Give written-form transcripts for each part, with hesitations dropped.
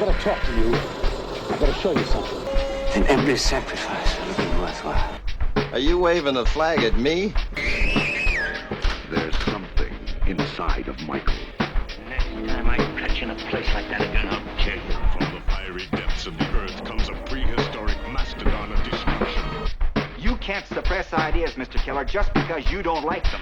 gotta talk to you. I gotta show you something. And every sacrifice will be worthwhile. Are you waving a flag at me? There's something inside of Michael. Next time I catch you in a place like that again, I'll kill you. From the fiery depths of the earth comes a prehistoric mastodon of destruction. You can't suppress ideas, Mr. Killer, just because you don't like them.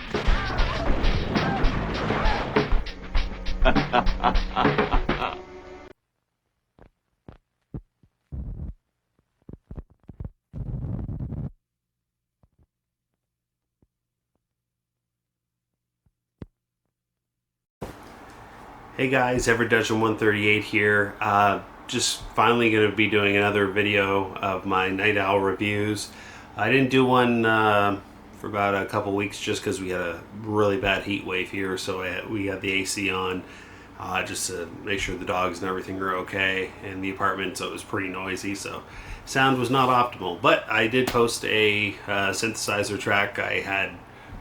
Hey guys, Everett Dudgeon 138 here. Just finally going to be doing another video of my Night Owl reviews. I didn't do one for about a couple weeks just because we had a really bad heat wave here, so we had the AC on just to make sure the dogs and everything are okay in the apartment, so it was pretty noisy, so sound was not optimal. But I did post a synthesizer track I had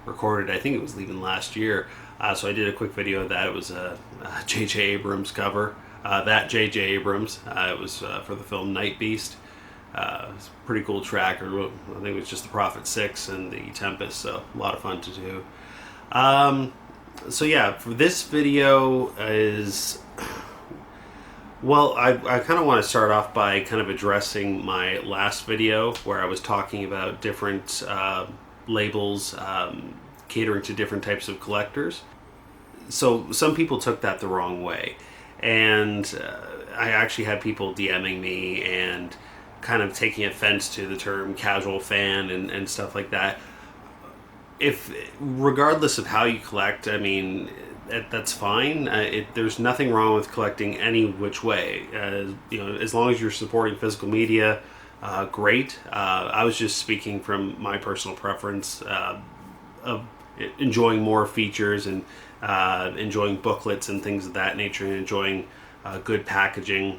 recorded, I think it was leaving last year. So I did a quick video of that. It was a J.J. Abrams cover. That J.J. Abrams. It was for the film Night Beast. It's a pretty cool track. I think it was just the Prophet 6 and the Tempest, so a lot of fun to do. So yeah, for this video is... Well, I kind of want to start off by kind of addressing my last video where I was talking about different labels catering to different types of collectors. So some people took that the wrong way, and I actually had people DMing me and kind of taking offense to the term casual fan and stuff like that. Regardless of how you collect, I mean, that's fine. There's nothing wrong with collecting any which way. You know, as long as you're supporting physical media, great. I was just speaking from my personal preference of enjoying more features and enjoying booklets and things of that nature, and enjoying good packaging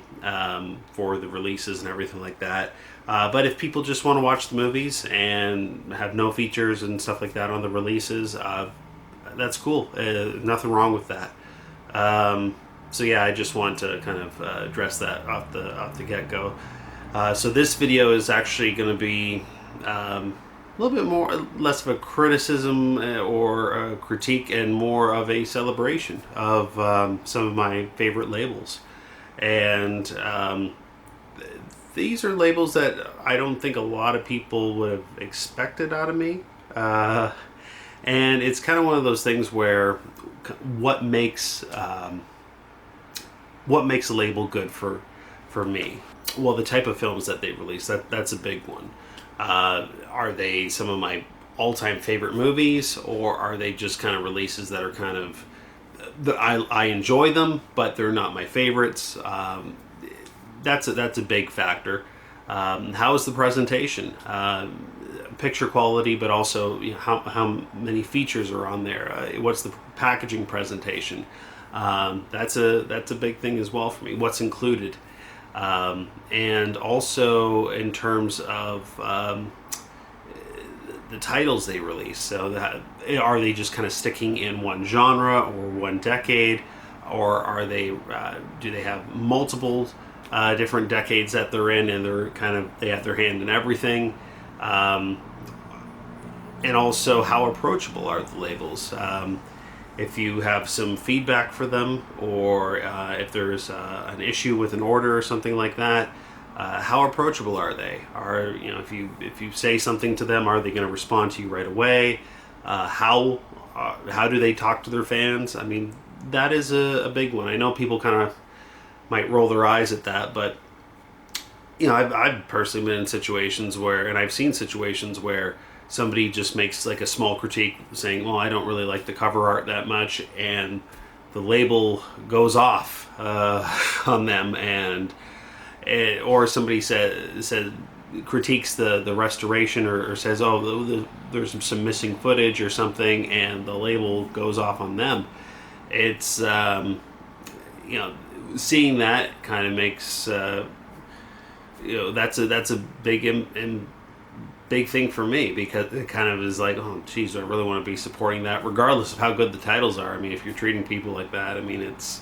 for the releases and everything like that. But if people just want to watch the movies and have no features and stuff like that on the releases, that's cool. Nothing wrong with that. So yeah, I just want to kind of address that off the get-go. So this video is actually going to be a little bit less of a criticism or a critique and more of a celebration of some of my favorite labels. And these are labels that I don't think a lot of people would have expected out of me. And it's kind of one of those things where what makes a label good for me? Well, the type of films that they release, that's a big one. Are they some of my all-time favorite movies, or are they just kind of releases that are kind of... I enjoy them, but they're not my favorites. That's a big factor. How is the presentation? Picture quality, but also, you know, how many features are on there? What's the packaging presentation? That's a big thing as well for me. What's included? And also in terms of the titles they release. So are they just kind of sticking in one genre or one decade, or are they do they have multiple different decades that they're in, and they have their hand in everything? And also, how approachable are the labels? If you have some feedback for them, or if there's an issue with an order or something like that, how approachable are they? If you say something to them, are they going to respond to you right away? How do they talk to their fans? I mean, that is a big one. I know people kind of might roll their eyes at that, but you know, I've personally been in situations where, and I've seen situations where somebody just makes like a small critique saying, well, I don't really like the cover art that much, and the label goes off on them, or somebody critiques the restoration, or says, oh, there's some missing footage or something, and the label goes off on them. It's you know, seeing that kind of makes you know, that's a big thing for me, because it kind of is like, oh geez, I really want to be supporting that regardless of how good the titles are. I mean, if you're treating people like that, I mean, it's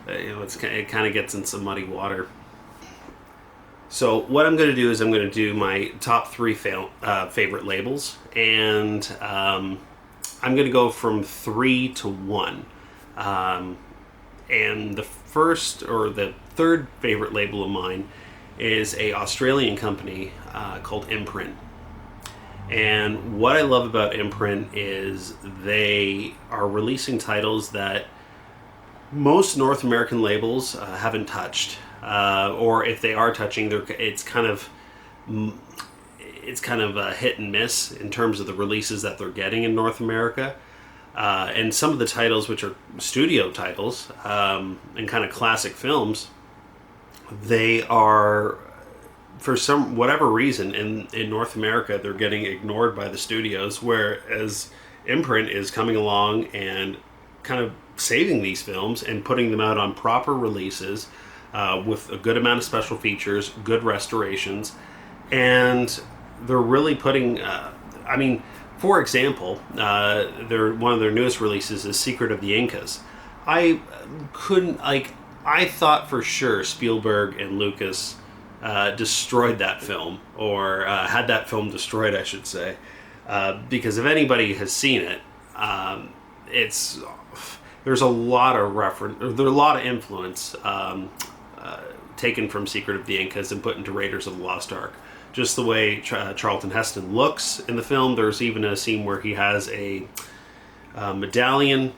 it kind of gets in some muddy water. So what I'm going to do is I'm going to do my top 3 favorite labels, and I'm going to go from 3 to 1. And the third favorite label of mine is a Australian company called Imprint. And what I love about Imprint is they are releasing titles that most North American labels haven't touched. Or if they are touching, it's kind of a hit and miss in terms of the releases that they're getting in North America. And some of the titles, which are studio titles and kind of classic films, they are, for whatever reason, in North America, they're getting ignored by the studios, whereas Imprint is coming along and kind of saving these films and putting them out on proper releases with a good amount of special features, good restorations, and they're really putting, for example, one of their newest releases is Secret of the Incas. I thought for sure Spielberg and Lucas destroyed that film, or had that film destroyed, I should say, because if anybody has seen it, there's a lot of influence taken from Secret of the Incas and put into Raiders of the Lost Ark. Just the way Charlton Heston looks in the film. There's even a scene where he has a medallion.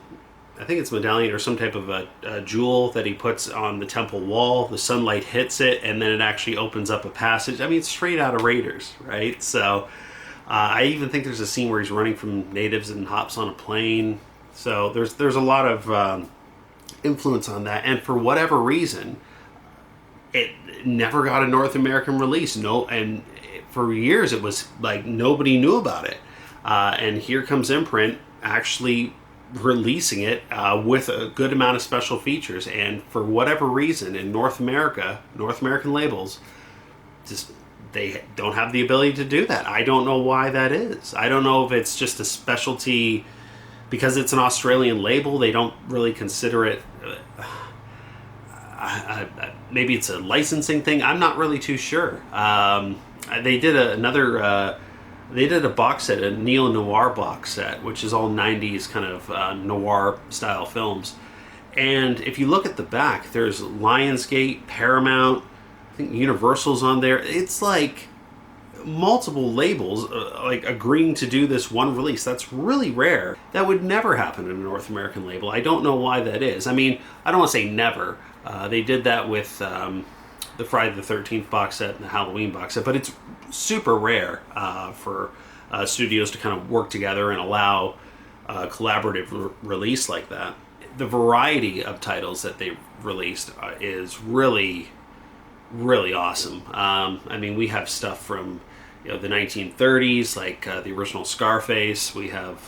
I think it's a medallion or some type of a jewel that he puts on the temple wall. The sunlight hits it, and then it actually opens up a passage. I mean, it's straight out of Raiders, right? So I even think there's a scene where he's running from natives and hops on a plane. So there's a lot of influence on that. And for whatever reason, it never got a North American release. And for years it was like nobody knew about it. And here comes Imprint actually releasing it with a good amount of special features. And for whatever reason, in North American labels, they don't have the ability to do that. I don't know why that is. I don't know if it's just a specialty because it's an Australian label. They don't really consider it. Maybe it's a licensing thing. I'm not really too sure. They did a box set, a neo-noir box set, which is all 90s kind of noir style films. And if you look at the back, there's Lionsgate, Paramount, I think Universal's on there. It's like multiple labels like agreeing to do this one release. That's really rare. That would never happen in a North American label. I don't know why that is. I mean, I don't want to say never. They did that with the Friday the 13th box set and the Halloween box set, but it's super rare for studios to kind of work together and allow a collaborative release like that. The variety of titles that they released is really, really awesome. I mean, we have stuff from the 1930s, like the original Scarface. We have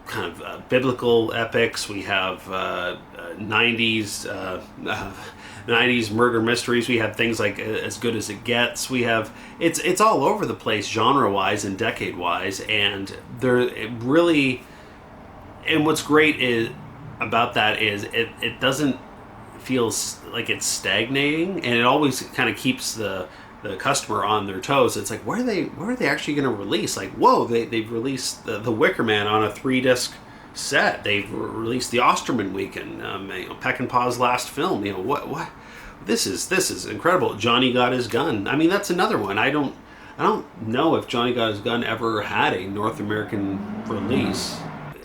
kind of biblical epics. We have 90s murder mysteries. We have things like As Good as It Gets. We have it's all over the place genre-wise and decade-wise, and what's great about that is it doesn't feel like it's stagnating, and it always kind of keeps the customer on their toes. It's like, where are they actually going to release? Like, whoa, they've released the Wicker Man on a 3-disc set. They've released the Osterman Weekend, Peckinpah's last film. What? This is incredible. Johnny Got His Gun. I mean, that's another one. I don't know if Johnny Got His Gun ever had a North American release,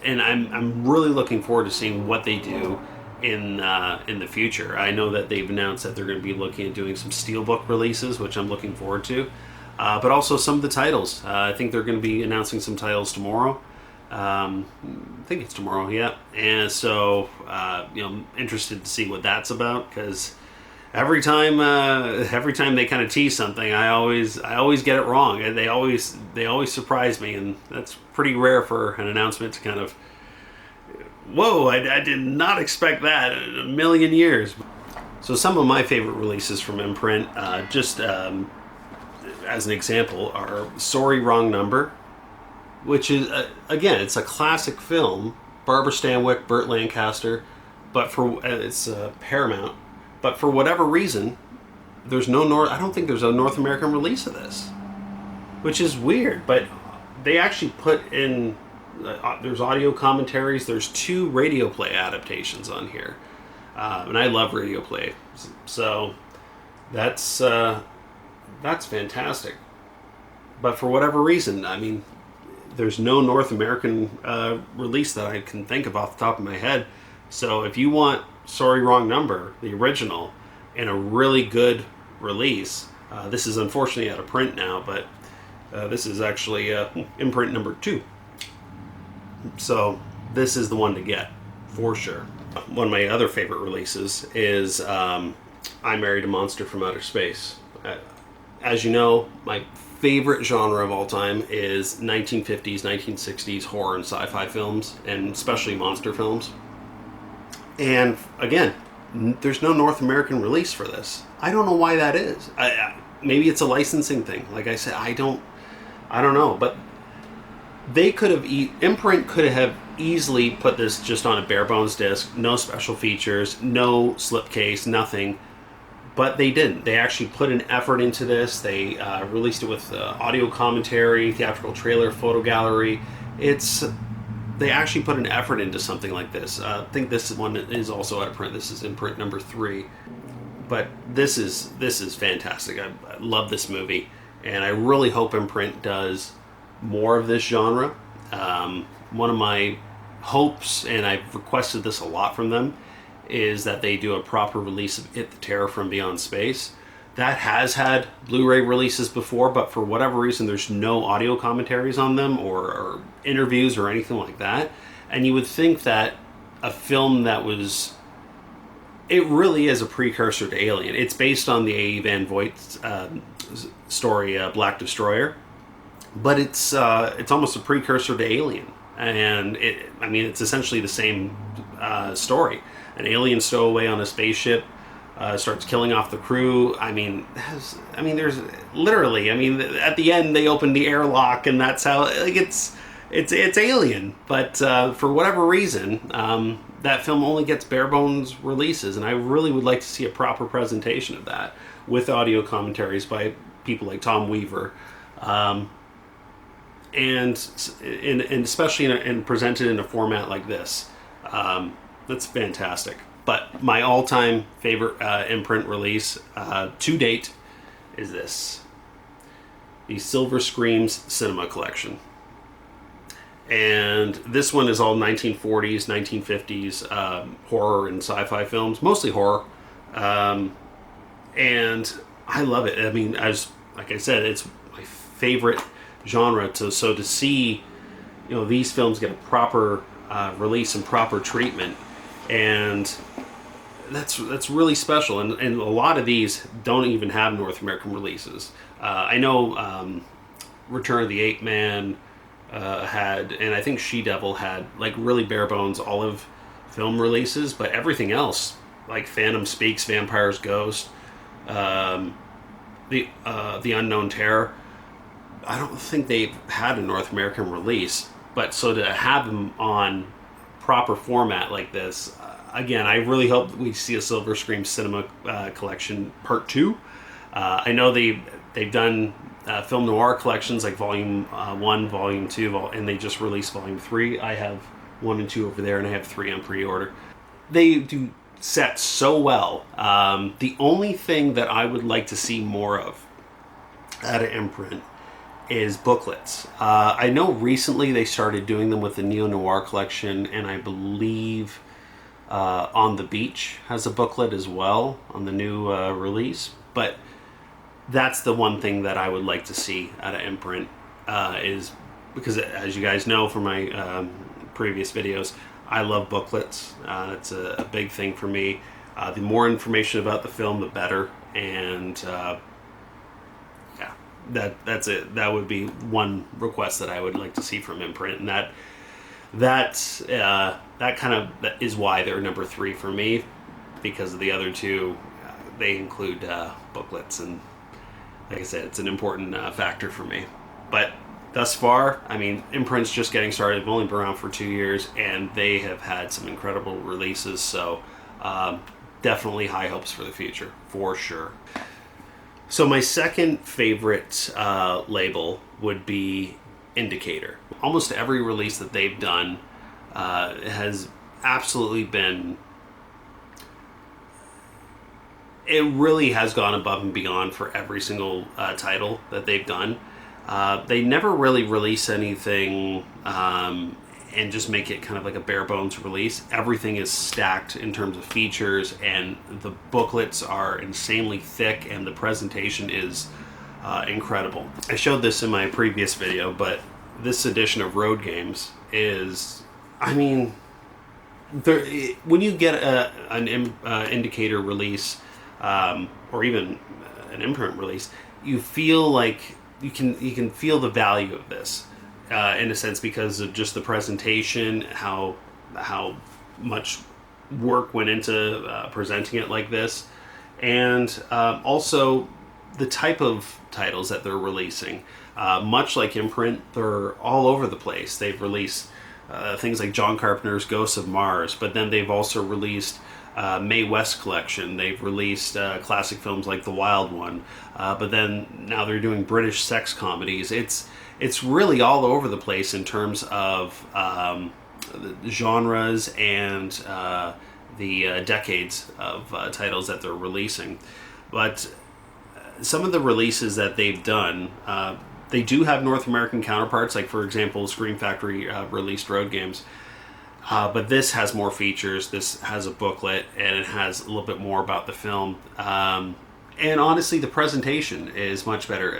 and I'm really looking forward to seeing what they do in the future. I know that they've announced that they're going to be looking at doing some steelbook releases, which I'm looking forward to, but also some of the titles. I think they're going to be announcing some titles tomorrow. I think it's tomorrow, yeah. And so interested to see what that's about, because every time they kind of tease something, I always get it wrong, and they always surprise me, and that's pretty rare for an announcement to kind of, whoa, I did not expect that in a million years. So some of my favorite releases from Imprint, just as an example, are Sorry Wrong Number, which is, again, it's a classic film. Barbara Stanwyck, Burt Lancaster, but for it's Paramount. But for whatever reason, there's no I don't think there's a North American release of this, which is weird. But they actually put in there's audio commentaries. There's 2 radio play adaptations on here, and I love radio play, so that's fantastic. But for whatever reason, I mean, there's no North American release that I can think of off the top of my head. So if you want Sorry Wrong Number, the original, in a really good release, this is unfortunately out of print now, but this is actually imprint number 2. So this is the one to get, for sure. One of my other favorite releases is I Married a Monster from Outer Space. As you know, my favorite genre of all time is 1950s, 1960s horror and sci-fi films, and especially monster films. And again, there's no North American release for this. I don't know why that is. Maybe it's a licensing thing. Like I said, I don't know. But they could have Imprint could have easily put this just on a bare bones disc, no special features, no slipcase, nothing. But they didn't. They actually put an effort into this. They released it with audio commentary, theatrical trailer, photo gallery. They actually put an effort into something like this. I think this one is also out of print. This is imprint number 3. But this is fantastic. I love this movie, and I really hope Imprint does more of this genre. One of my hopes, and I've requested this a lot from them, is that they do a proper release of It, the Terror from Beyond Space. That has had Blu-ray releases before, but for whatever reason, there's no audio commentaries on them or interviews or anything like that. And you would think that a film that was... It really is a precursor to Alien. It's based on the A.E. Van Voigt's story, Black Destroyer. But it's almost a precursor to Alien. And it's essentially the same story. An alien stowaway on a spaceship starts killing off the crew. There's literally, at the end they open the airlock, and that's how, like, it's Alien. But for whatever reason, that film only gets bare bones releases, and I really would like to see a proper presentation of that with audio commentaries by people like Tom Weaver, and especially and presented in a format like this. That's fantastic. But my all-time favorite imprint release to date is this, the Silver Screams Cinema Collection. And this one is all 1940s, 1950s horror and sci-fi films, mostly horror. And I love it. Like I said, it's my favorite genre. So to see, these films get a proper release and proper treatment, and that's really special. And a lot of these don't even have North American releases. I know Return of the Ape Man had, and I think She-Devil had, like, really bare bones olive film releases, but everything else, like Phantom Speaks, Vampires Ghost, the Unknown Terror, I don't think they've had a North American release. But so to have them on proper format like this, again, I really hope we see a Silver Scream Cinema Collection Part 2. I know they've done film noir collections like Volume 1, Volume 2, and they just released Volume 3. I have 1 and 2 over there, and I have 3 on pre-order. They do set so well. The only thing that I would like to see more of at an imprint is booklets. I know recently they started doing them with the Neo Noir collection, and I believe On the Beach has a booklet as well on the new release. But that's the one thing that I would like to see at an imprint, is because, as you guys know from my previous videos, I love booklets. It's a big thing for me. The more information about the film, the better. And that's it. That would be one request that I would like to see from imprint, and that kind of is why they're number 3 for me, because of the other two. They include booklets, and like I said, it's an important factor for me. But thus far, I mean, Imprint's just getting started. They've only been around for 2 years, and they have had some incredible releases. So definitely high hopes for the future, for sure. So my second favorite label would be Indicator. Almost every release that they've done has absolutely been... It really has gone above and beyond for every single title that they've done. They never really release anything and just make it kind of like a bare bones release. Everything is stacked in terms of features, and the booklets are insanely thick, and the presentation is incredible. I showed this in my previous video, but this edition of Road Games is, I mean, when you get an Indicator release, or even an Imprint release, you feel like you can feel the value of this in a sense, because of just the presentation, how much work went into presenting it like this, and also the type of titles that they're releasing. Much like Imprint, they're all over the place. They've released things like John Carpenter's Ghosts of Mars, but then they've also released Mae West collection. They've released classic films like The Wild One, but then now they're doing British sex comedies. It's really all over the place in terms of the genres and the decades of titles that they're releasing. But some of the releases that they've done, they do have North American counterparts, like for example Scream Factory released Road Games. But this has more features, this has a booklet, and it has a little bit more about the film. And honestly, the presentation is much better.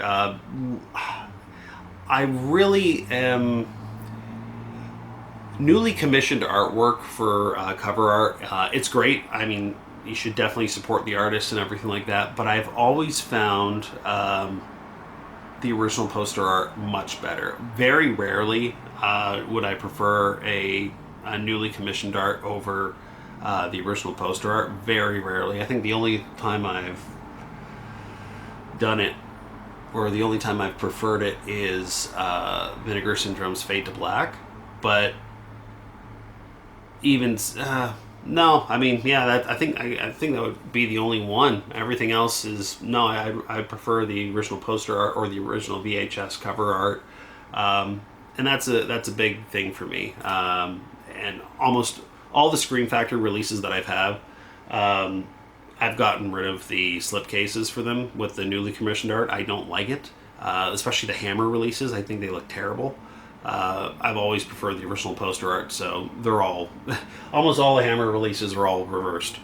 I really am... Newly commissioned artwork for cover art, it's great. I mean, you should definitely support the artists and everything like that, but I've always found the original poster art much better. Very rarely would I prefer a newly commissioned art over the original poster art. Very rarely. I think the only time I've done it, or the only time I've preferred it, is Vinegar Syndrome's Fade to Black. But even no, I mean, yeah, I think that would be the only one. Everything else is no. I prefer the original poster art or the original VHS cover art, and that's a big thing for me. And almost all the Scream Factory releases that I've had, I've gotten rid of the slipcases for them with the newly commissioned art. I don't like it, especially the Hammer releases. I think they look terrible. I've always preferred the original poster art, so they're all, almost all the Hammer releases are all reversed.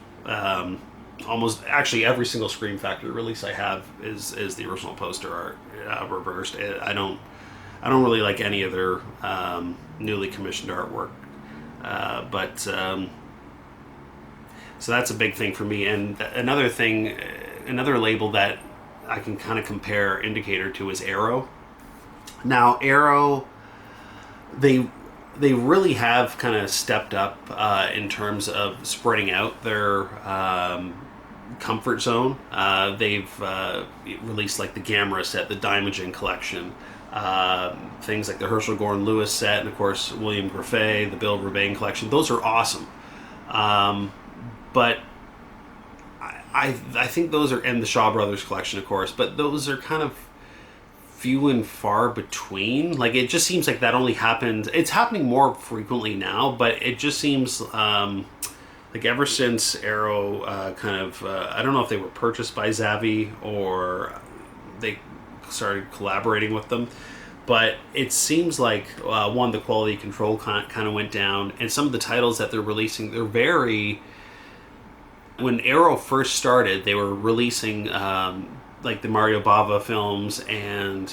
Almost, actually, every single Scream Factory release I have is the original poster art reversed. I don't really like any of their newly commissioned artwork. So that's a big thing for me. And another thing, another label that I can kind of compare Indicator to is Arrow. Now, Arrow, they really have kind of stepped up in terms of spreading out their comfort zone. They've released like the Gamera set, the Diamogen collection, things like the Herschel Gordon Lewis set, and of course William Griffey, the Bill Rebane collection. Those are awesome. But I think those are, and the Shaw Brothers collection, of course, but those are kind of few and far between. Like, it just seems like that only happened, it's happening more frequently now, but it just seems like ever since Arrow I don't know if they were purchased by Zavvi or they started collaborating with them, but it seems like the quality control kind of went down, and some of the titles that they're releasing, they're very... When Arrow first started, they were releasing like the Mario Bava films and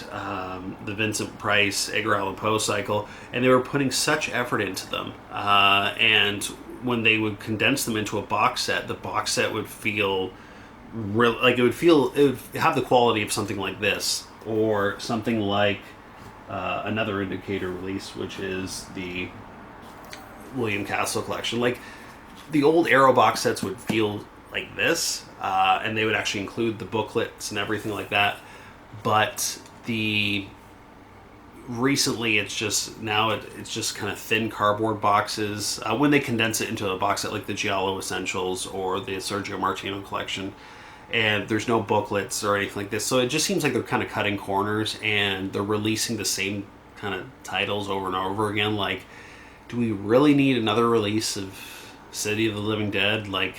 the Vincent Price, Edgar Allan Poe cycle, and they were putting such effort into them. And when they would condense them into a box set, the box set would feel real, like it would have the quality of something like this, or something like another Indicator release, which is the William Castle collection. Like, the old Arrow box sets would feel like this, and they would actually include the booklets and everything like that. But recently it's just kind of thin cardboard boxes. When they condense it into a box set like the Giallo Essentials or the Sergio Martino collection, and there's no booklets or anything like this, so it just seems like they're kind of cutting corners and they're releasing the same kind of titles over and over again. Like, do we really need another release of City of the Living Dead? Like,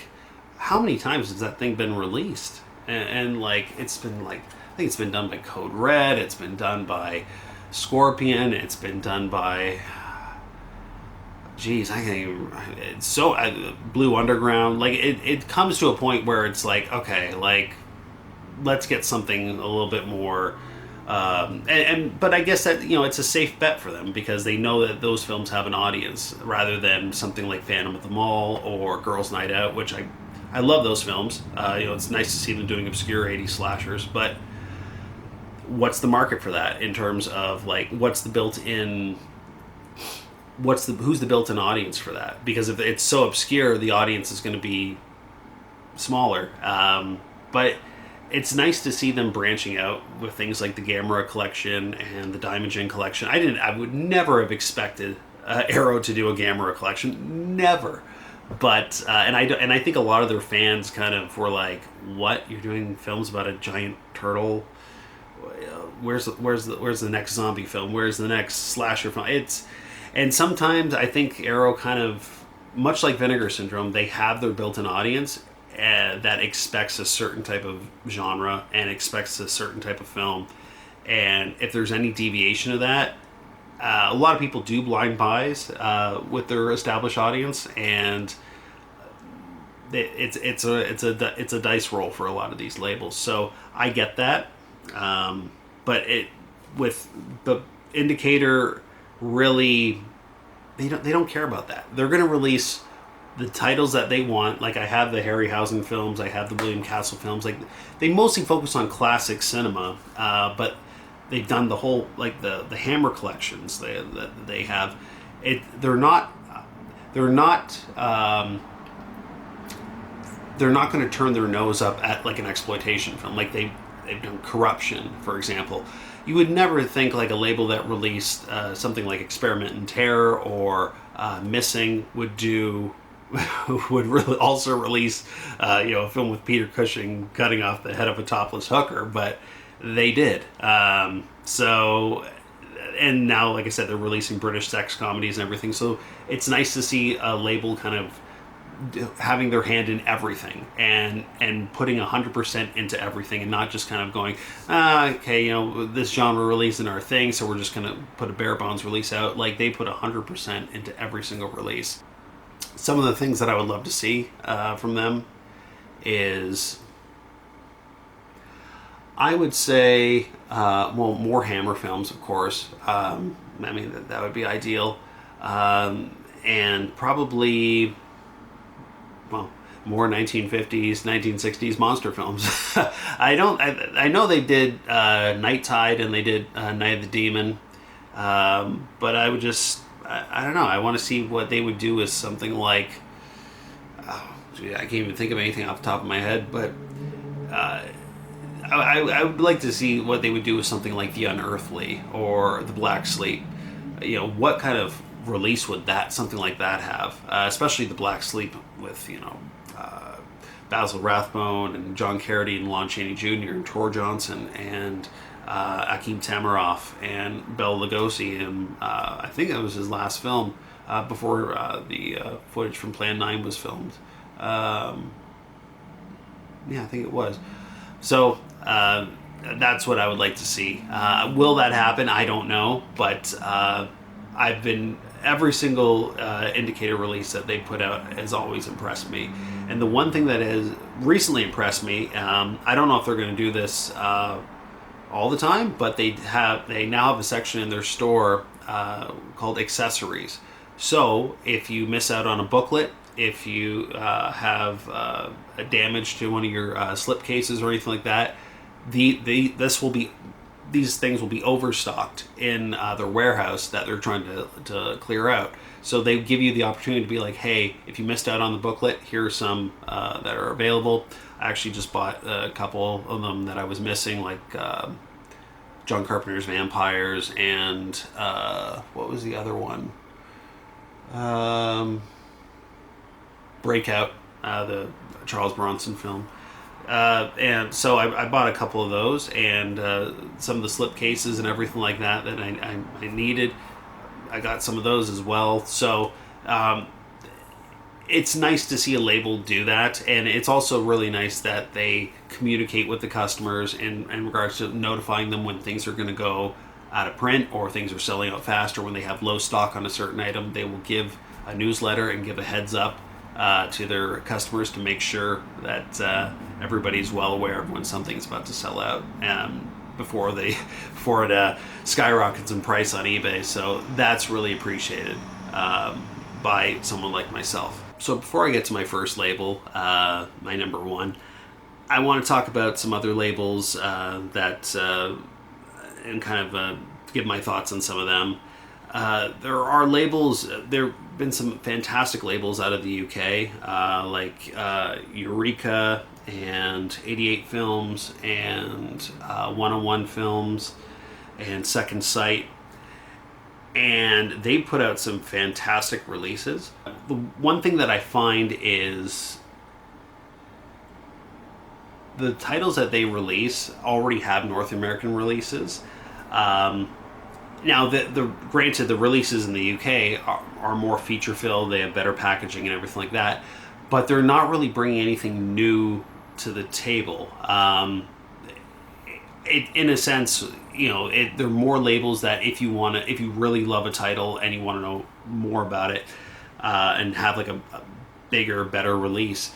how many times has that thing been released? And like, it's been like, I think it's been done by Code Red, it's been done by Scorpion, it's been done by, geez, I can't even, it's so, Blue Underground. Like, it comes to a point where it's like, okay, like, let's get something a little bit more, but I guess that, you know, it's a safe bet for them because they know that those films have an audience rather than something like Phantom at the Mall or Girls Night Out, which I love those films. You know, it's nice to see them doing obscure 80s slashers, but what's the market for that in terms of like who's the built-in audience for that? Because if it's so obscure, the audience is going to be smaller. But it's nice to see them branching out with things like the Gamera collection and the Diamond collection. I would never have expected Arrow to do a Gamera collection, never. But and I think a lot of their fans kind of were like, "What? You're doing films about a giant turtle? Where's the next zombie film? Where's the next slasher film?" And sometimes I think Arrow kind of, much like Vinegar Syndrome, they have their built-in audience that expects a certain type of genre and expects a certain type of film. And if there's any deviation of that, a lot of people do blind buys with their established audience, and it's a dice roll for a lot of these labels. So I get that, but with the Indicator, really, they don't care about that. They're going to release the titles that they want. Like, I have the Harryhausen films, I have the William Castle films. Like, they mostly focus on classic cinema, but they've done the whole, like, the Hammer collections they have. They're not going to turn their nose up at like an exploitation film. Like they've done Corruption, for example. You would never think like a label that released something like Experiment in Terror or Missing would really also release a film with Peter Cushing cutting off the head of a topless hooker, but they did. So, and now, like I said, they're releasing British sex comedies and everything. So it's nice to see a label kind of having their hand in everything and putting 100% into everything, and not just kind of going, okay, this genre release in our thing, so we're just going to put a bare bones release out. Like, they put 100% into every single release. Some of the things that I would love to see from them is, I would say, more Hammer films, of course. I mean, that would be ideal. And probably, more 1950s, 1960s monster films. I know they did Night Tide and they did Night of the Demon, but I would just, I don't know. I want to see what they would do with something like, I can't even think of anything off the top of my head, but I would like to see what they would do with something like The Unearthly or The Black Sleep. What kind of release would something like that have? Especially The Black Sleep with, Basil Rathbone and John Carradine and Lon Chaney Jr. and Tor Johnson and Akeem Tamaroff and Bela Lugosi. And I think that was his last film before the footage from Plan 9 was filmed. Yeah, I think it was. So that's what I would like to see. Will that happen? I don't know, but every single Indicator release that they put out has always impressed me. And the one thing that has recently impressed me, I don't know if they're going to do this all the time, but they now have a section in their store called accessories. So if you miss out on a booklet, if you have a damage to one of your slip cases or anything like that, these things will be overstocked in their warehouse that they're trying to clear out. So they give you the opportunity to be like, hey, if you missed out on the booklet, here are some that are available. I actually just bought a couple of them that I was missing, like John Carpenter's Vampires, and what was the other one? Breakout, the Charles Bronson film. And so I bought a couple of those, and some of the slip cases and everything like that I needed. I got some of those as well. So it's nice to see a label do that, and it's also really nice that they communicate with the customers in regards to notifying them when things are going to go out of print or things are selling out fast, or when they have low stock on a certain item. They will give a newsletter and give a heads up to their customers to make sure that everybody's well aware of when something's about to sell out before it skyrockets in price on eBay. So that's really appreciated by someone like myself. So before I get to my first label, my number one, I want to talk about some other labels that and kind of give my thoughts on some of them. There are labels, there have been some fantastic labels out of the UK, like Eureka and 88 Films and 101 Films and Second Sight. And they put out some fantastic releases. The one thing that I find is the titles that they release already have North American releases. Now, granted, the releases in the UK are more feature-filled, they have better packaging and everything like that, but they're not really bringing anything new to the table. In a sense, they're more labels that if you really love a title and you want to know more about it and have like a bigger, better release,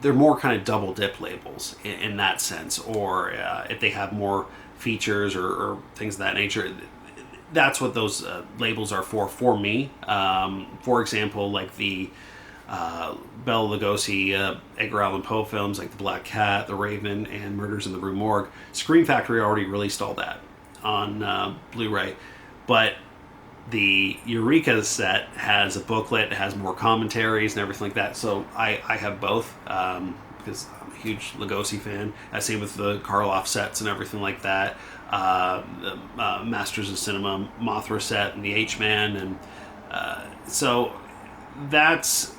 they're more kind of double dip labels in that sense. Or if they have more features or things of that nature, that's what those labels are for me. For example, like the Bela Lugosi, Edgar Allan Poe films like The Black Cat, The Raven, and Murders in the Rue Morgue. Scream Factory already released all that on Blu Ray, but the Eureka set has a booklet, it has more commentaries and everything like that. So I have both because I'm a huge Lugosi fan. Same with the Karloff sets and everything like that. The Masters of Cinema Mothra set and the H-Man, and so that's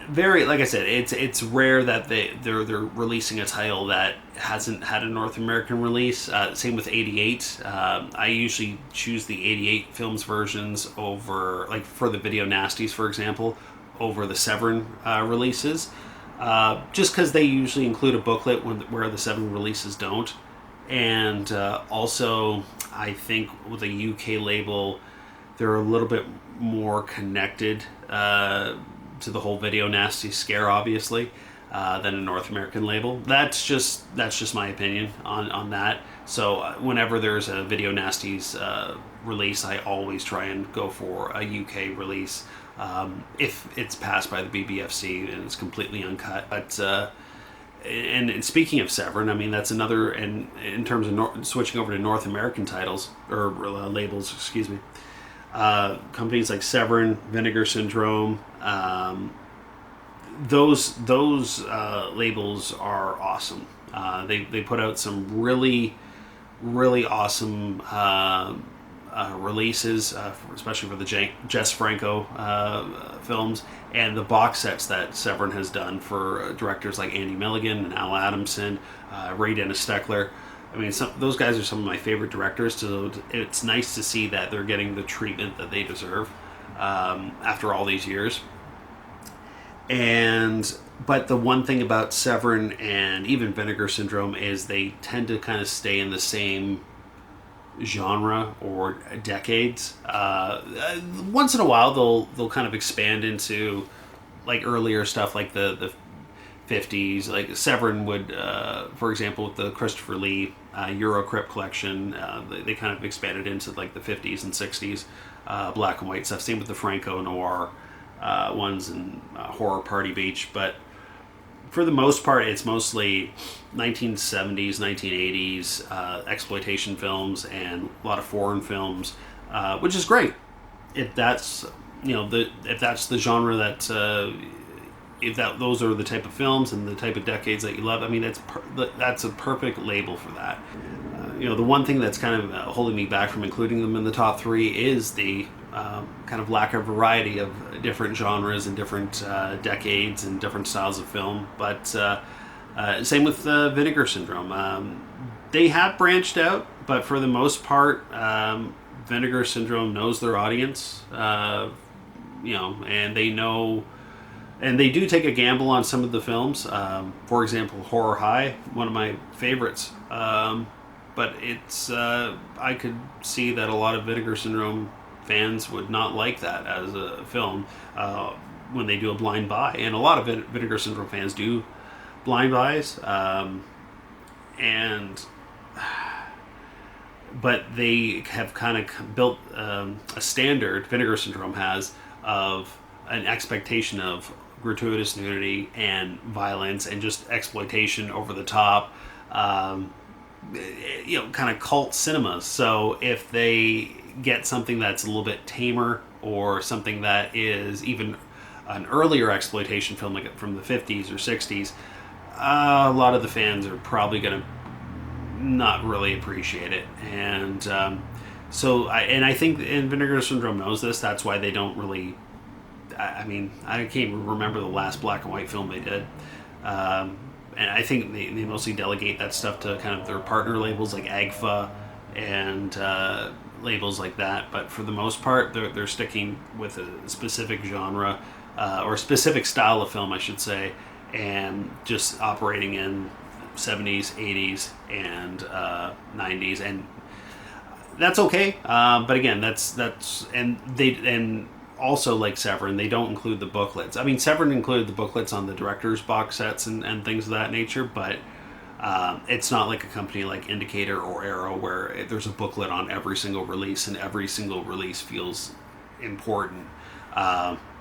very, like I said, it's rare that they're releasing a title that hasn't had a North American release. Same with 88. I usually choose the 88 Films versions over, like for the Video Nasties, for example, over the Severin releases, just because they usually include a booklet where the Severin releases don't. And also, I think with a UK label, they're a little bit more connected to the whole Video Nasty scare, obviously, than a North American label. That's just my opinion on that. So whenever there's a Video Nasties release, I always try and go for a UK release if it's passed by the BBFC and it's completely uncut. But and speaking of Severin, I mean, that's another, and in terms of switching over to North American titles or labels, excuse me. Companies like Severin, Vinegar Syndrome, those labels are awesome. They put out some really awesome releases, especially for the Jess Franco films, and the box sets that Severin has done for directors like Andy Milligan and Al Adamson, Ray Dennis Steckler. I mean, those guys are some of my favorite directors, so it's nice to see that they're getting the treatment that they deserve after all these years. But the one thing about Severin and even Vinegar Syndrome is they tend to kind of stay in the same genre or decades. Once in a while, they'll kind of expand into like earlier stuff, like the 50s. Like Severin would, for example, with the Christopher Lee Eurocrypt collection, they kind of expanded into like the 50s and 60s black and white stuff. Same with the Franco Noir ones and Horror Party Beach. But for the most part, it's mostly 1970s, 1980s exploitation films and a lot of foreign films, which is great if that's the genre that if those are the type of films and the type of decades that you love, I mean, that's a perfect label for that. The one thing that's kind of holding me back from including them in the top 3 is the kind of lack of variety of different genres and different decades and different styles of film. But same with Vinegar Syndrome. They have branched out, but for the most part, Vinegar Syndrome knows their audience, and they know, and they do take a gamble on some of the films. For example, Horror High, one of my favorites. But it's, I could see that a lot of Vinegar Syndrome fans would not like that as a film when they do a blind buy. And a lot of Vinegar Syndrome fans do blind buys. But they have kind of built a standard, Vinegar Syndrome has, of an expectation of gratuitous nudity and violence and just exploitation over the top. Kind of cult cinema. So if they get something that's a little bit tamer, or something that is even an earlier exploitation film, like from the 50s or 60s, a lot of the fans are probably going to not really appreciate it. And I think Vinegar Syndrome knows this. That's why they don't really, I can't even remember the last black and white film they did. And I think they mostly delegate that stuff to kind of their partner labels like AGFA and labels like that. But for the most part, they're sticking with a specific genre or a specific style of film, I should say, and just operating in 70s, 80s, and 90s, and that's okay. But again, that's and also, like Severin, they don't include the booklets. I mean, Severin included the booklets on the director's box sets and things of that nature, but it's not like a company like Indicator or Arrow where there's a booklet on every single release, and every single release feels important.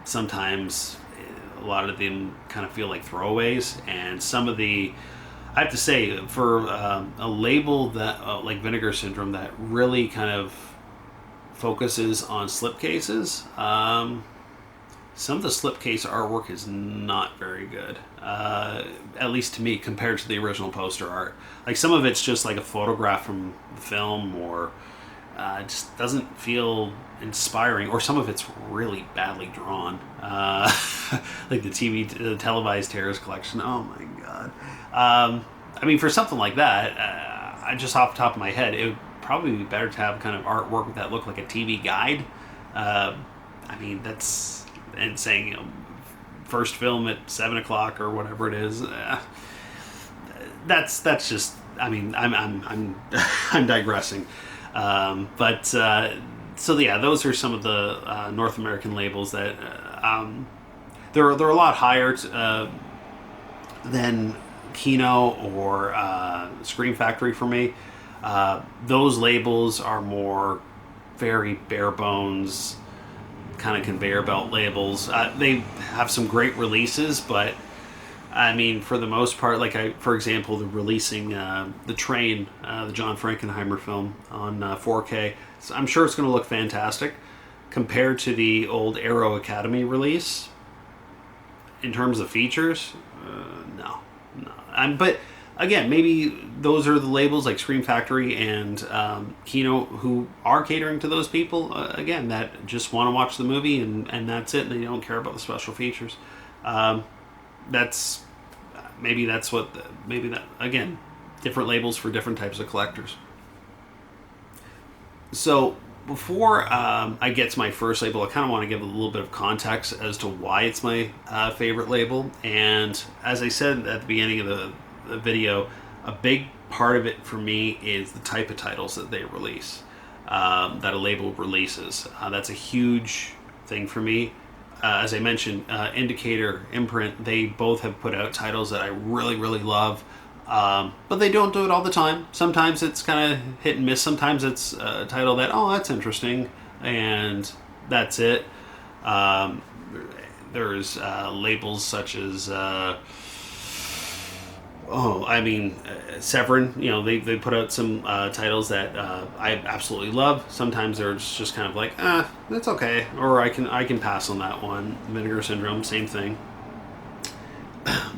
Sometimes a lot of them kind of feel like throwaways, and some of the, I have to say, for a label that like Vinegar Syndrome that really kind of focuses on slipcases, some of the slipcase artwork is not very good, at least to me, compared to the original poster art. Like, some of it's just like a photograph from the film, or just doesn't feel inspiring, or some of it's really badly drawn, like the televised terrorist collection. Oh my god. For something like that, I just off the top of my head, it would probably be better to have kind of artwork that looked like a TV guide. That's, and saying, first film at 7 o'clock or whatever it is. That's just, I'm I'm digressing. So yeah, those are some of the North American labels that they're a lot higher than Kino or Scream Factory for me. Those labels are more very bare bones, kind of conveyor belt labels. They have some great releases, but for the most part, for example, the releasing The Train, the John Frankenheimer film on 4K. So I'm sure it's going to look fantastic compared to the old Arrow Academy release. In terms of features, no. But again, maybe those are the labels like Scream Factory and Kino, who are catering to those people, again, that just want to watch the movie and that's it, and they don't care about the special features. Again, different labels for different types of collectors. So before I get to my first label, I kind of want to give a little bit of context as to why it's my favorite label. And as I said at the beginning of the video, a big part of it for me is the type of titles that they release, that a label releases. That's a huge thing for me. As I mentioned, Indicator, Imprint, they both have put out titles that I really, really love. But they don't do it all the time. Sometimes it's kind of hit and miss. Sometimes it's a title that, that's interesting, and that's it. There's labels such as Severin. They put out some titles that I absolutely love. Sometimes they're just kind of like, that's okay, or I can pass on that one. Vinegar Syndrome, same thing.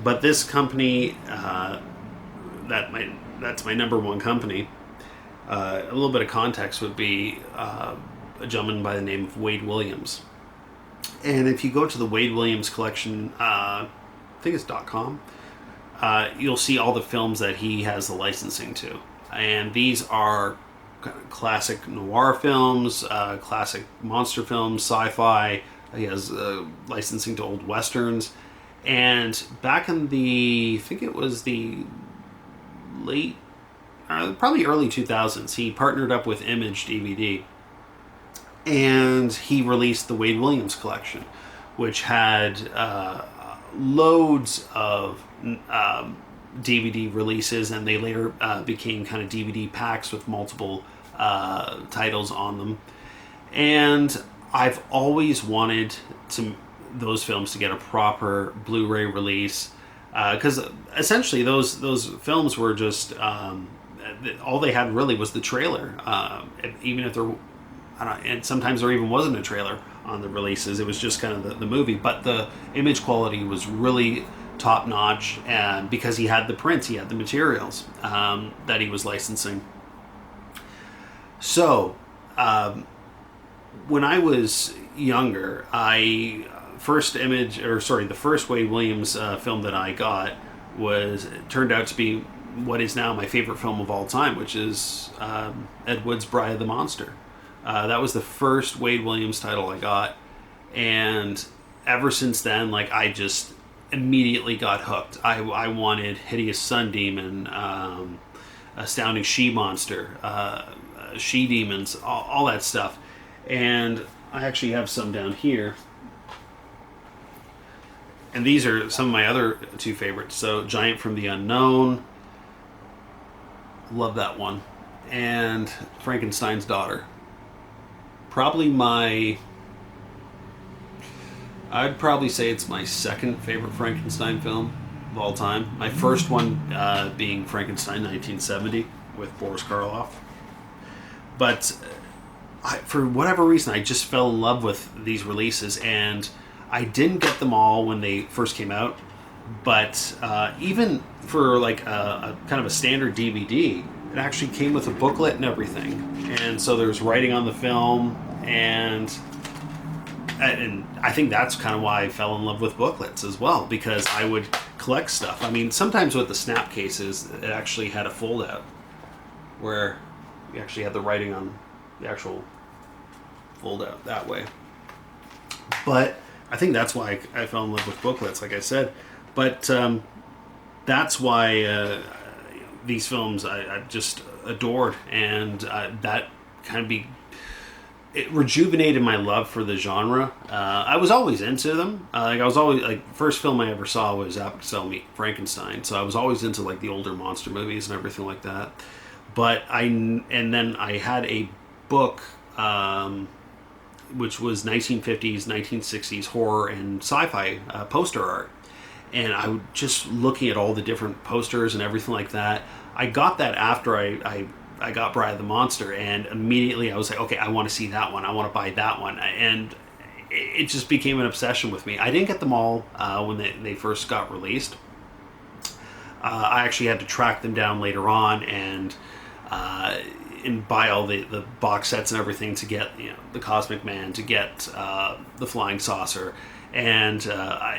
But this company, that's my number one company. A little bit of context would be a gentleman by the name of Wade Williams. And if you go to the Wade Williams collection, I think it's .com, you'll see all the films that he has the licensing to. And these are classic noir films, classic monster films, sci-fi. He has licensing to old westerns. And back in I think it was the late, probably early 2000s, he partnered up with Image DVD. And he released the Wade Williams collection, which had loads of DVD releases, and they later became kind of DVD packs with multiple titles on them. And I've always wanted those films to get a proper Blu Ray release, because essentially those films were just all they had really was the trailer. Even if there, and sometimes there even wasn't a trailer on the releases. It was just kind of the movie, but the image quality was really top notch, and because he had the prints, he had the materials that he was licensing. So when I was younger, the first Wade Williams film that I got turned out to be what is now my favorite film of all time, which is Ed Wood's Bride of the Monster. That was the first Wade Williams title I got, and ever since then, like, I just immediately got hooked. I wanted Hideous Sun Demon, Astounding She Monster, She Demons, all that stuff. And I actually have some down here. And these are some of my other two favorites. So Giant from the Unknown, love that one, and Frankenstein's Daughter. Probably I'd probably say it's my second favorite Frankenstein film of all time. My first one being Frankenstein 1970 with Boris Karloff. But for whatever reason, I just fell in love with these releases, and I didn't get them all when they first came out. But even for like a kind of a standard DVD, it actually came with a booklet and everything. And so there's writing on the film, and I think that's kind of why I fell in love with booklets as well, because I would collect stuff. I mean, sometimes with the snap cases, it actually had a fold out where you actually had the writing on the actual fold out that way. But I think that's why I fell in love with booklets, like I said. But that's why these films I just adored, and that kind of it rejuvenated my love for the genre. I was always into them. I was always first film I ever saw was Apicel Meet Frankenstein, so I was always into like the older monster movies and everything like that. But then I had a book which was 1950s, 1960s horror and sci-fi poster art. And I was just looking at all the different posters and everything like that. I got that after I got Bride of the Monster, and immediately I was like, okay, I want to see that one. I want to buy that one. And it just became an obsession with me. I didn't get them all when they first got released. I actually had to track them down later on and buy all the box sets and everything to get, the Cosmic Man, to get the Flying Saucer. And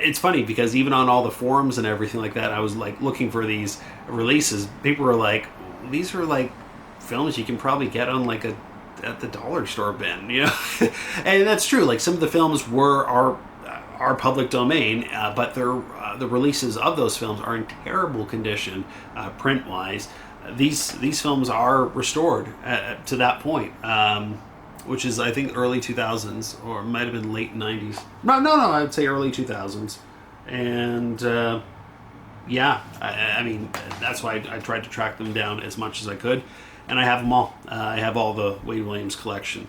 it's funny because even on all the forums and everything like that, I was like looking for these releases. People were like, these are like films you can probably get on like at the dollar store bin, and that's true. Like some of the films are public domain, but the releases of those films are in terrible condition, print wise. These films are restored to that point, which is I think early 2000s, or it might have been late 90s. No, I would say early 2000s, and I mean that's why I tried to track them down as much as I could. And I have them all. I have all the Wade Williams collection.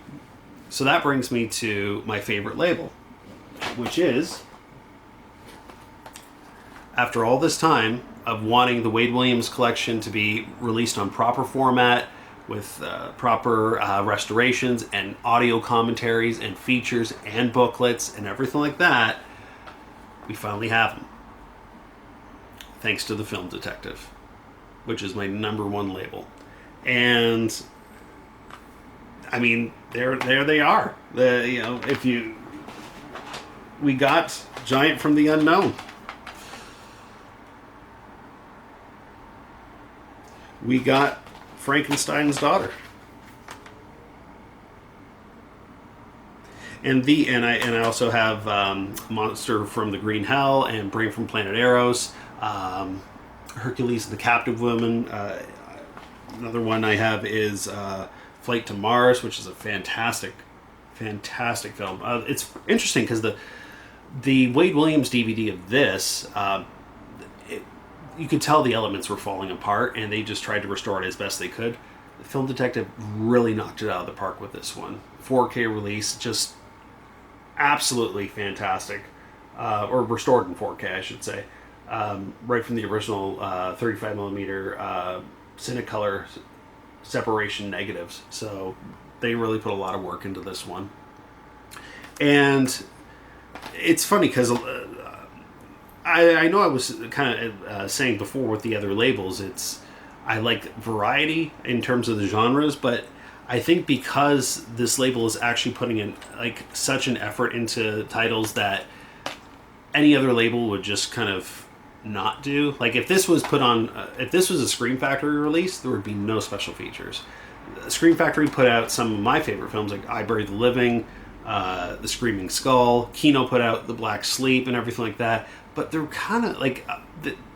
So that brings me to my favorite label, which is, after all this time of wanting the Wade Williams collection to be released on proper format, with proper restorations and audio commentaries and features and booklets and everything like that, we finally have them. thanks to the Film Detective, which is my #1 label. And I mean, there they are. We got Giant from the Unknown. We got Frankenstein's Daughter. And I also have Monster from the Green Hell and Brain from Planet Eros, Hercules and the Captive Woman. Another one I have is Flight to Mars, which is a fantastic film. It's interesting because the Wade Williams DVD of this, you could tell the elements were falling apart, and they just tried to restore it as best they could. The Film Detective really knocked it out of the park with this one. 4K release, just absolutely fantastic, or restored in 4K, I should say, right from the original 35mm Cinecolor separation negatives. So they really put a lot of work into this one. And it's funny because I know I was kind of saying before with the other labels, I like variety in terms of the genres, but I think because this label is actually putting in like such an effort into titles that any other label would just kind of not do. Like if this was put on, if this was a Scream Factory release, there would be no special features. Scream Factory put out some of my favorite films like I Buried the Living, The Screaming Skull. Kino put out The Black Sleep and everything like that. But they're kind of like,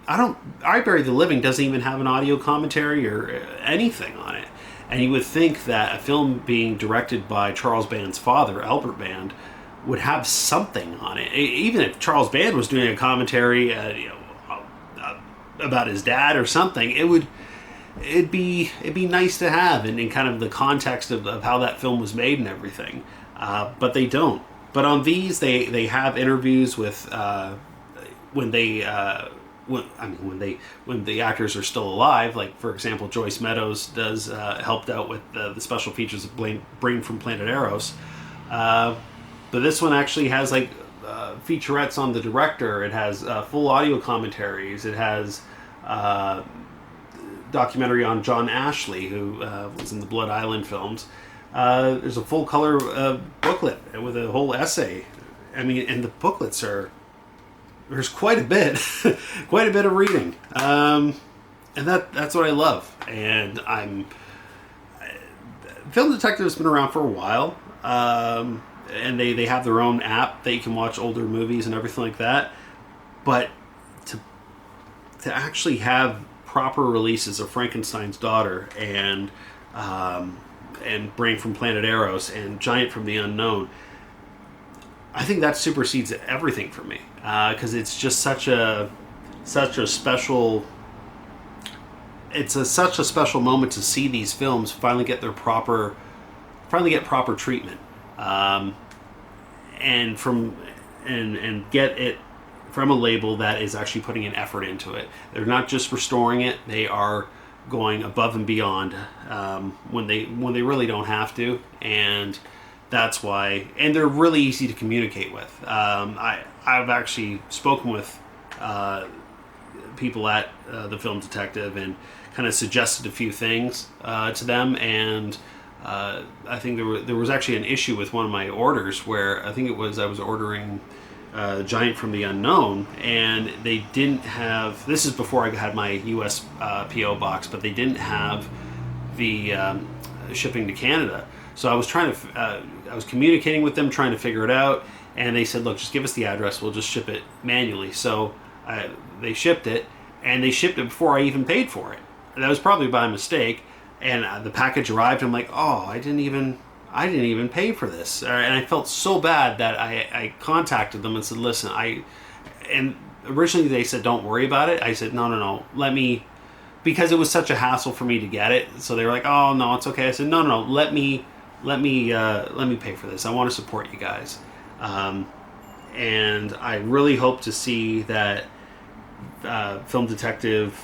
I Buried the Living doesn't even have an audio commentary or anything on it. And you would think that a film being directed by Charles Band's father, Albert Band, would have something on it. Even if Charles Band was doing a commentary, about his dad or something, it'd be nice to have in kind of the context of how that film was made and everything. But they don't. But on these, they have interviews with when the actors are still alive. Like for example, Joyce Meadows helped out with the special features of Brain from Planet Eros. But this one actually has like featurettes on the director. It has full audio commentaries. It has documentary on John Ashley, who was in the Blood Island films. There's a full color booklet with a whole essay. I mean, and the booklets there's quite a bit of reading. And that's what I love. And Film Detective has been around for a while. And they have their own app that you can watch older movies and everything like that. But to actually have proper releases of Frankenstein's Daughter and Brain from Planet Eros and Giant from the Unknown, I think that supersedes everything for me, because it's just such a special. It's such a special moment to see these films finally get proper treatment, and get it from a label that is actually putting an effort into it. They're not just restoring it; they are going above and beyond when they really don't have to, and that's why. And they're really easy to communicate with. I've actually spoken with people at the Film Detective and kind of suggested a few things to them, and I think there was actually an issue with one of my orders where I think it was I was ordering Giant from the Unknown, and they didn't have. This is before I had my U.S. PO box, but they didn't have the shipping to Canada. So I was I was communicating with them, trying to figure it out, and they said, "Look, just give us the address. We'll just ship it manually." So they shipped it, and they shipped it before I even paid for it. That was probably by mistake. And the package arrived. I'm like, "Oh, I didn't even pay for this." And I felt so bad that I contacted them and said, "Listen, and originally they said, don't worry about it." I said, no, let me, because it was such a hassle for me to get it. So they were like, "Oh, no, it's okay." I said, no, let me pay for this. I want to support you guys. And I really hope to see that Film Detective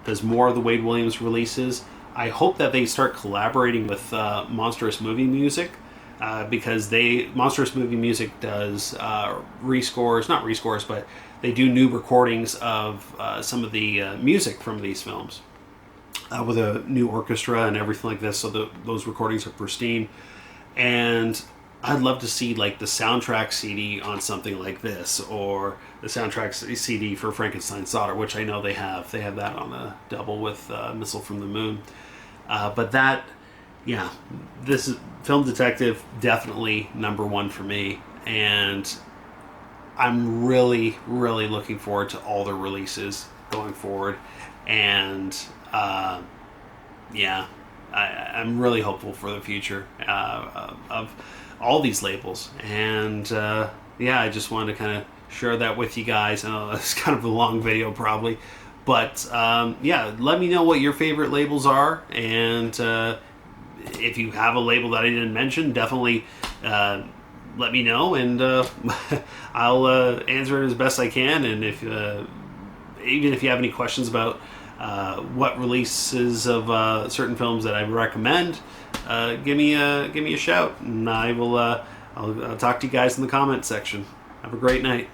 does more of the Wade Williams releases. I hope that they start collaborating with Monstrous Movie Music, because Monstrous Movie Music does not rescores, but they do new recordings of some of the music from these films with a new orchestra and everything like this. So those recordings are pristine, and I'd love to see like the soundtrack CD on something like this, or the soundtrack CD for Frankenstein's Daughter, which I know they have. They have that on the double with Missile from the Moon. But that, yeah, this is Film Detective, definitely number one for me, and I'm really, really looking forward to all the releases going forward, and yeah, I'm really hopeful for the future of all these labels, and yeah, I just wanted to kind of share that with you guys. I know it's kind of a long video probably, but yeah, let me know what your favorite labels are, and if you have a label that I didn't mention, definitely let me know, and I'll answer it as best I can. And if even if you have any questions about what releases of certain films that I recommend, give me a shout, and I will I'll talk to you guys in the comment section. Have a great night.